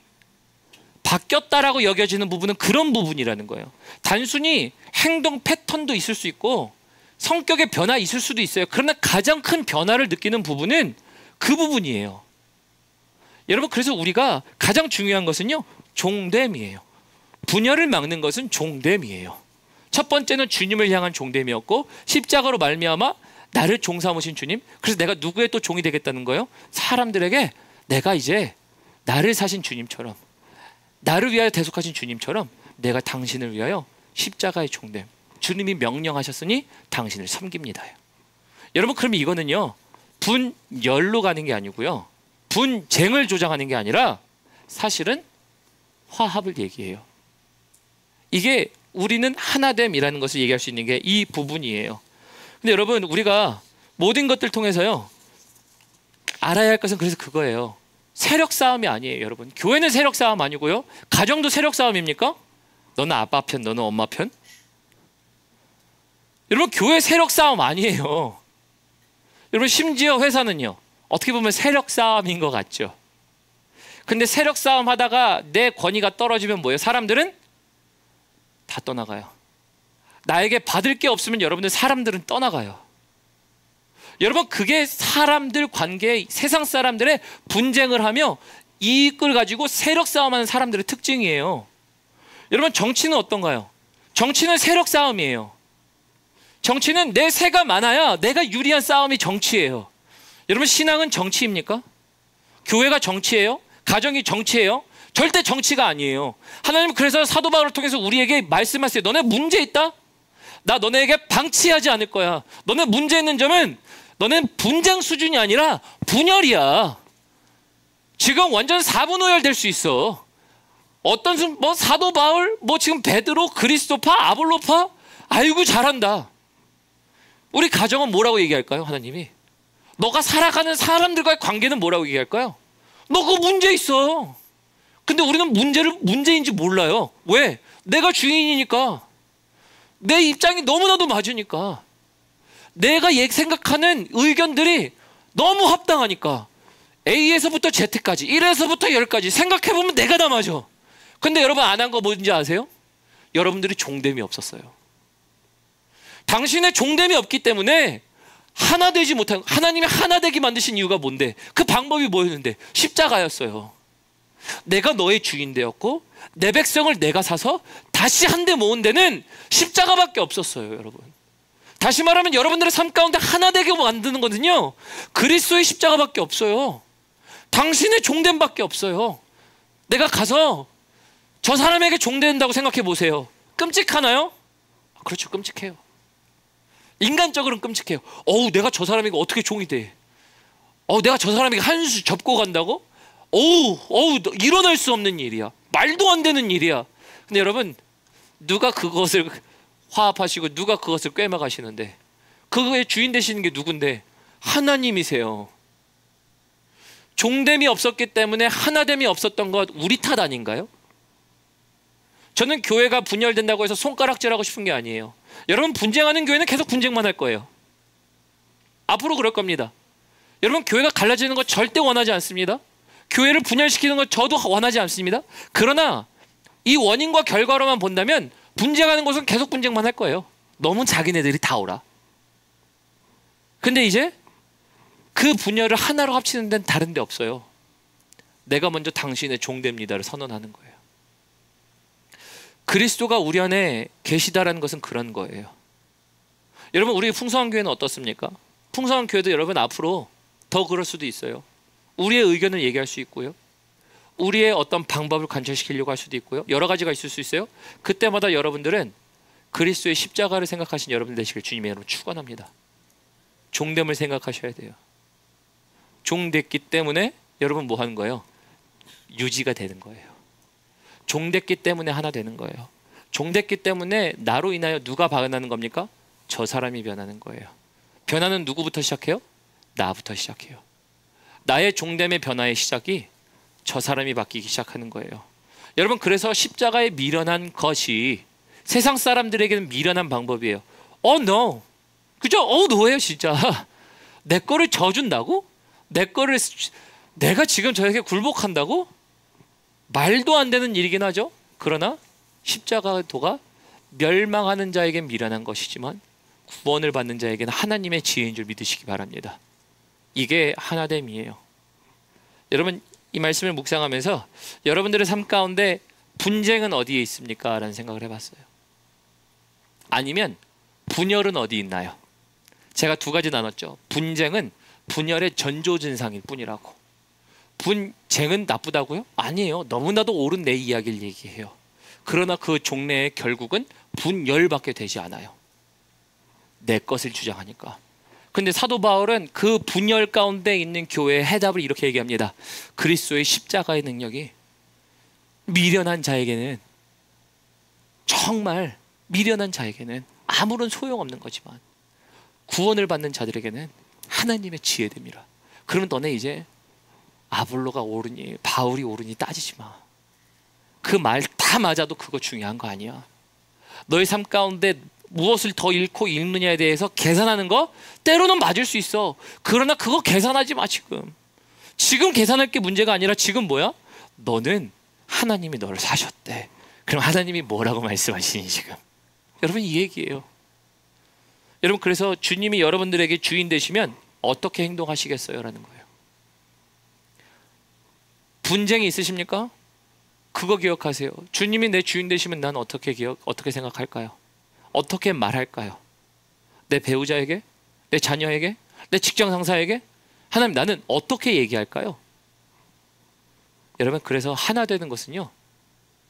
[SPEAKER 1] 바뀌었다라고 여겨지는 부분은 그런 부분이라는 거예요. 단순히 행동 패턴도 있을 수 있고 성격의 변화 있을 수도 있어요. 그러나 가장 큰 변화를 느끼는 부분은 그 부분이에요. 여러분 그래서 우리가 가장 중요한 것은요, 종됨이에요. 분열을 막는 것은 종됨이에요. 첫 번째는 주님을 향한 종됨이었고 십자가로 말미암아 나를 종 삼으신 주님. 그래서 내가 누구의 또 종이 되겠다는 거예요? 사람들에게 내가 이제 나를 사신 주님처럼, 나를 위하여 대속하신 주님처럼 내가 당신을 위하여 십자가의 종됨. 주님이 명령하셨으니 당신을 섬깁니다. 여러분 그러면 이거는요 분열로 가는 게 아니고요, 분쟁을 조장하는 게 아니라 사실은 화합을 얘기해요. 이게 우리는 하나됨이라는 것을 얘기할 수 있는 게 이 부분이에요. 근데 여러분 우리가 모든 것들 통해서요 알아야 할 것은 그래서 그거예요. 세력 싸움이 아니에요. 여러분 교회는 세력 싸움 아니고요, 가정도 세력 싸움입니까? 너는 아빠 편, 너는 엄마 편? 여러분 교회 세력 싸움 아니에요. 여러분 심지어 회사는요 어떻게 보면 세력 싸움인 것 같죠. 근데 세력 싸움 하다가 내 권위가 떨어지면 뭐예요? 사람들은 다 떠나가요. 나에게 받을 게 없으면 여러분들 사람들은 떠나가요. 여러분 그게 사람들 관계, 세상 사람들의 분쟁을 하며 이익을 가지고 세력 싸움하는 사람들의 특징이에요. 여러분 정치는 어떤가요? 정치는 세력 싸움이에요. 정치는 내 세가 많아야 내가 유리한 싸움이 정치예요. 여러분 신앙은 정치입니까? 교회가 정치예요? 가정이 정치예요? 절대 정치가 아니에요. 하나님은 그래서 사도 바울을 통해서 우리에게 말씀하세요. 너네 문제 있다? 나 너네에게 방치하지 않을 거야. 너네 문제 있는 점은 너네는 분쟁 수준이 아니라 분열이야. 지금 완전 사분오열 될 수 있어. 어떤 뭐 사도 바울, 뭐 지금 베드로, 그리스도파, 아볼로파, 아이고 잘한다. 우리 가정은 뭐라고 얘기할까요? 하나님이 너가 살아가는 사람들과의 관계는 뭐라고 얘기할까요? 너 그거 문제 있어. 근데 우리는 문제를 문제인지 몰라요. 왜? 내가 주인이니까. 내 입장이 너무나도 맞으니까. 내가 생각하는 의견들이 너무 합당하니까. A에서부터 Z까지, 1에서부터 10까지 생각해보면 내가 다 맞아. 근데 여러분 안 한 거 뭔지 아세요? 여러분들이 종됨이 없었어요. 당신의 종됨이 없기 때문에 하나 되지 못한, 하나님이 하나 되게 만드신 이유가 뭔데? 그 방법이 뭐였는데? 십자가였어요. 내가 너의 주인 되었고 내 백성을 내가 사서 다시 한데 모은 데는 십자가밖에 없었어요. 여러분 다시 말하면 여러분들의 삶 가운데 하나 되게 만드는 거는요 그리스도의 십자가밖에 없어요. 당신의 종됨밖에 없어요. 내가 가서 저 사람에게 종된다고 생각해 보세요. 끔찍하나요? 그렇죠, 끔찍해요. 인간적으로는 끔찍해요. 내가 저 사람에게 어떻게 종이 돼? 내가 저 사람에게 한 수 접고 간다고? 일어날 수 없는 일이야. 말도 안 되는 일이야. 근데 여러분 누가 그것을 화합하시고 누가 그것을 꿰막아시는데 그거의 주인 되시는 게 누군데? 하나님이세요. 종됨이 없었기 때문에 하나됨이 없었던 것 우리 탓 아닌가요? 저는 교회가 분열된다고 해서 손가락질하고 싶은 게 아니에요. 여러분 분쟁하는 교회는 계속 분쟁만 할 거예요. 앞으로 그럴 겁니다. 여러분 교회가 갈라지는 거 절대 원하지 않습니다. 교회를 분열시키는 거 저도 원하지 않습니다. 그러나 이 원인과 결과로만 본다면 분쟁하는 곳은 계속 분쟁만 할 거예요. 너무 자기네들이 다 오라. 근데 이제 그 분열을 하나로 합치는 데는 다른 데 없어요. 내가 먼저 당신의 종됩니다를 선언하는 거예요. 그리스도가 우리 안에 계시다라는 것은 그런 거예요. 여러분, 우리 풍성한 교회는 어떻습니까? 풍성한 교회도 여러분 앞으로 더 그럴 수도 있어요. 우리의 의견을 얘기할 수 있고요, 우리의 어떤 방법을 관철시키려고 할 수도 있고요, 여러 가지가 있을 수 있어요. 그때마다 여러분들은 그리스도의 십자가를 생각하신 여러분들 되시길 주님의 이름으로 축원합니다. 종됨을 생각하셔야 돼요. 종됐기 때문에 여러분 뭐 하는 거예요? 유지가 되는 거예요. 종됐기 때문에 하나 되는 거예요. 종됐기 때문에 나로 인하여 누가 변하는 겁니까? 저 사람이 변하는 거예요. 변화는 누구부터 시작해요? 나부터 시작해요. 나의 종됨의 변화의 시작이 저 사람이 바뀌기 시작하는 거예요. 여러분, 그래서 십자가에 미련한 것이 세상 사람들에게는 미련한 방법이에요. no. 그죠? no예요 진짜. 내 거를 져준다고? 내가 지금 저에게 굴복한다고? 말도 안 되는 일이긴 하죠. 그러나 십자가 도가 멸망하는 자에겐 미련한 것이지만 구원을 받는 자에게는 하나님의 지혜인 줄 믿으시기 바랍니다. 이게 하나됨이에요. 여러분, 이 말씀을 묵상하면서 여러분들의 삶 가운데 분쟁은 어디에 있습니까? 라는 생각을 해봤어요. 아니면 분열은 어디 있나요? 제가 두 가지 나눴죠. 분쟁은 분열의 전조증상일 뿐이라고. 분쟁은 나쁘다고요? 아니에요. 너무나도 옳은 내 이야기를 얘기해요. 그러나 그 종래의 결국은 분열밖에 되지 않아요. 내 것을 주장하니까. 근데 사도 바울은 그 분열 가운데 있는 교회의 해답을 이렇게 얘기합니다. 그리스도의 십자가의 능력이 미련한 자에게는, 정말 미련한 자에게는 아무런 소용없는 거지만 구원을 받는 자들에게는 하나님의 지혜됨이라. 그러면 너네 이제 아볼로가 옳으니 바울이 옳으니 따지지 마. 그 말 다 맞아도 그거 중요한 거 아니야. 너의 삶 가운데 무엇을 더 잃고 잃느냐에 대해서 계산하는 거 때로는 맞을 수 있어. 그러나 그거 계산하지 마. 지금 계산할 게 문제가 아니라 지금 뭐야? 너는 하나님이 너를 사셨대. 그럼 하나님이 뭐라고 말씀하시니 지금? 여러분, 이 얘기예요. 여러분, 그래서 주님이 여러분들에게 주인 되시면 어떻게 행동하시겠어요? 라는 거예요. 분쟁이 있으십니까? 그거 기억하세요. 주님이 내 주인 되시면 난 어떻게 생각할까요? 어떻게 말할까요? 내 배우자에게? 내 자녀에게? 내 직장 상사에게? 하나님, 나는 어떻게 얘기할까요? 여러분, 그래서 하나 되는 것은요,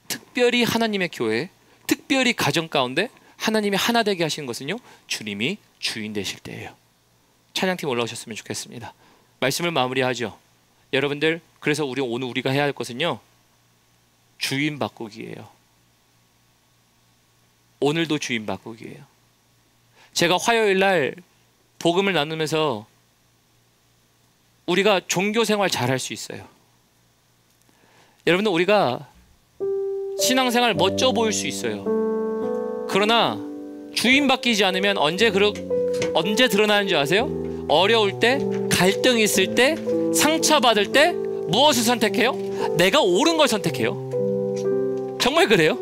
[SPEAKER 1] 특별히 하나님의 교회, 특별히 가정 가운데 하나님이 하나 되게 하시는 것은요, 주님이 주인 되실 때예요. 찬양팀 올라오셨으면 좋겠습니다. 말씀을 마무리하죠. 여러분들, 그래서 오늘 우리가 해야 할 것은요, 주인 바꾸기예요. 오늘도 주인 바꾸기예요. 제가 화요일 날 복음을 나누면서 우리가 종교 생활 잘 할 수 있어요. 여러분들, 우리가 신앙생활 멋져 보일 수 있어요. 그러나 주인 바뀌지 않으면 언제 드러나는 줄 아세요? 어려울 때, 갈등이 있을 때, 상처받을 때 무엇을 선택해요? 내가 옳은 걸 선택해요. 정말 그래요.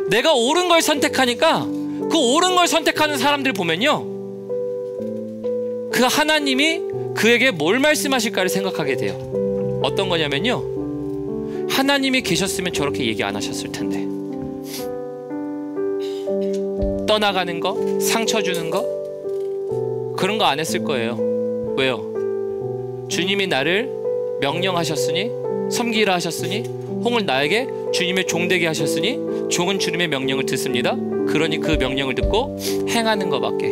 [SPEAKER 1] 내가 옳은 걸 선택하니까 그 옳은 걸 선택하는 사람들 보면요, 그 하나님이 그에게 뭘 말씀하실까를 생각하게 돼요. 어떤 거냐면요, 하나님이 계셨으면 저렇게 얘기 안 하셨을 텐데. 떠나가는 거, 상처 주는 거, 그런 거 안 했을 거예요. 왜요? 주님이 나를 명령하셨으니, 섬기라 하셨으니, 홍을 나에게 주님의 종되게 하셨으니 종은 주님의 명령을 듣습니다. 그러니 그 명령을 듣고 행하는 것밖에.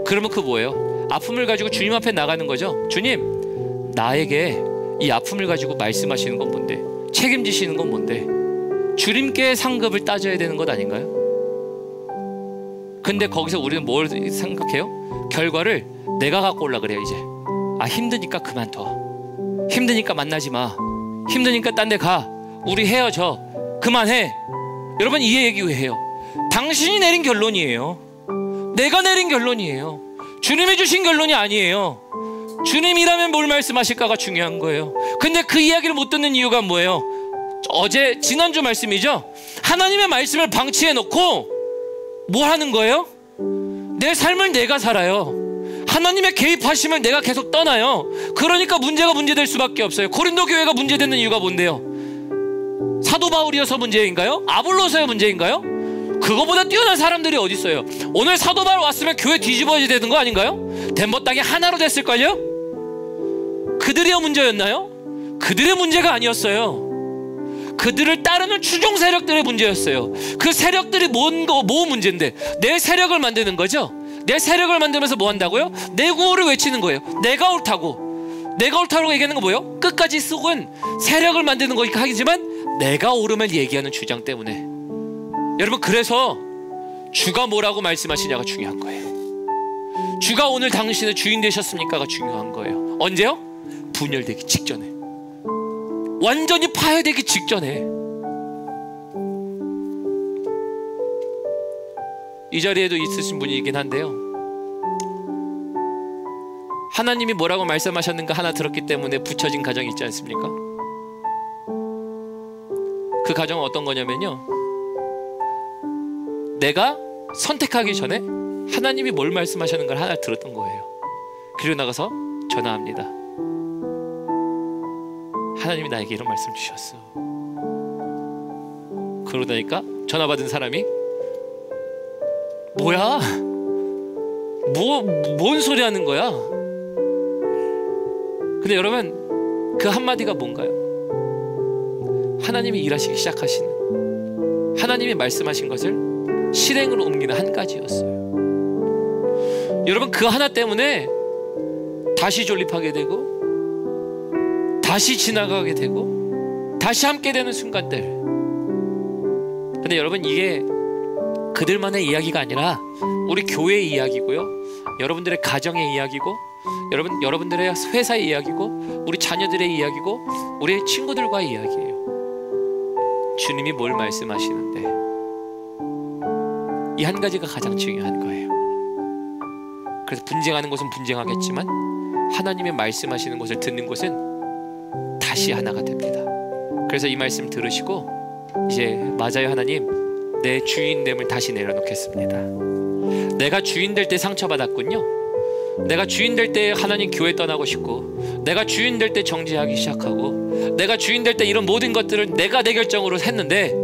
[SPEAKER 1] 그러면 그 뭐예요? 아픔을 가지고 주님 앞에 나가는 거죠. 주님, 나에게 이 아픔을 가지고 말씀하시는 건 뭔데? 책임지시는 건 뭔데? 주님께 상급을 따져야 되는 것 아닌가요? 근데 거기서 우리는 뭘 생각해요? 결과를 내가 갖고 올라 그래요. 이제 힘드니까 그만둬, 힘드니까 만나지 마, 힘드니까 딴 데 가, 우리 헤어져, 그만해. 여러분, 이 얘기해요. 당신이 내린 결론이에요. 내가 내린 결론이에요. 주님이 주신 결론이 아니에요. 주님이라면 뭘 말씀하실까가 중요한 거예요. 근데 그 이야기를 못 듣는 이유가 뭐예요? 지난주 말씀이죠. 하나님의 말씀을 방치해 놓고 뭐 하는 거예요? 내 삶을 내가 살아요. 하나님의 개입하시면 내가 계속 떠나요. 그러니까 문제가 문제될 수밖에 없어요. 고린도 교회가 문제되는 이유가 뭔데요? 사도 바울이어서 문제인가요? 아볼로서의 문제인가요? 그거보다 뛰어난 사람들이 어디 있어요? 오늘 사도 바울 왔으면 교회 뒤집어져야 되는 거 아닌가요? 덴버 땅이 하나로 됐을걸요? 그들의 문제였나요? 그들의 문제가 아니었어요. 그들을 따르는 추종 세력들의 문제였어요. 그 세력들이 뭐 문제인데? 내 세력을 만드는 거죠. 내 세력을 만들면서 뭐 한다고요? 내 구호를 외치는 거예요. 내가 옳다고. 내가 옳다고 얘기하는 거 뭐예요? 끝까지 쑥은 세력을 만드는 거긴 하지만 내가 옳음을 얘기하는 주장 때문에. 여러분, 그래서 주가 뭐라고 말씀하시냐가 중요한 거예요. 주가 오늘 당신의 주인 되셨습니까가 중요한 거예요. 언제요? 분열되기 직전에, 완전히 파괴되기 직전에. 이 자리에도 있으신 분이긴 한데요, 하나님이 뭐라고 말씀하셨는가 하나 들었기 때문에 붙여진 가정이 있지 않습니까? 그 가정은 어떤 거냐면요, 내가 선택하기 전에 하나님이 뭘 말씀하셨는 걸 하나 들었던 거예요. 그리고 나가서 전화합니다. 하나님이 나에게 이런 말씀 주셨어. 그러고 나니까 전화 받은 사람이 뭐야? 뭔 소리 하는 거야? 근데 여러분, 그 한마디가 뭔가요? 하나님이 일하시기 시작하시는, 하나님이 말씀하신 것을 실행으로 옮기는 한 가지였어요. 여러분, 그 하나 때문에 다시 존립하게 되고, 다시 지나가게 되고, 다시 함께 되는 순간들. 근데 여러분, 이게 그들만의 이야기가 아니라 우리 교회의 이야기고요, 여러분들의 가정의 이야기고, 여러분들의 회사의 이야기고, 우리 자녀들의 이야기고, 우리 친구들과의 이야기예요. 주님이 뭘 말씀하시는데, 이 한 가지가 가장 중요한 거예요. 그래서 분쟁하는 것은 분쟁하겠지만 하나님의 말씀하시는 것을 듣는 것은 다시 하나가 됩니다. 그래서 이 말씀 들으시고 이제 맞아요, 하나님, 내 주인됨을 다시 내려놓겠습니다. 내가 주인 될 때 상처받았군요. 내가 주인 될 때 하나님 교회 떠나고 싶고, 내가 주인 될 때 정죄하기 시작하고, 내가 주인 될 때 이런 모든 것들을 내가 내 결정으로 했는데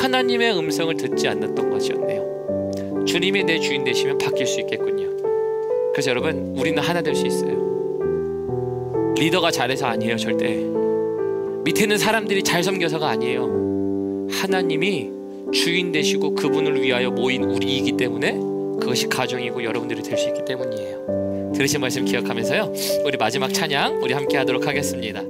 [SPEAKER 1] 하나님의 음성을 듣지 않았던 것이었네요. 주님이 내 주인 되시면 바뀔 수 있겠군요. 그래서 여러분, 우리는 하나 될 수 있어요. 리더가 잘해서 아니에요. 절대 밑에 있는 사람들이 잘 섬겨서가 아니에요. 하나님이 주인 되시고 그분을 위하여 모인 우리이기 때문에 그것이 가정이고 여러분들이 될 수 있기 때문이에요. 들으신 말씀 기억하면서요, 우리 마지막 찬양 우리 함께 하도록 하겠습니다.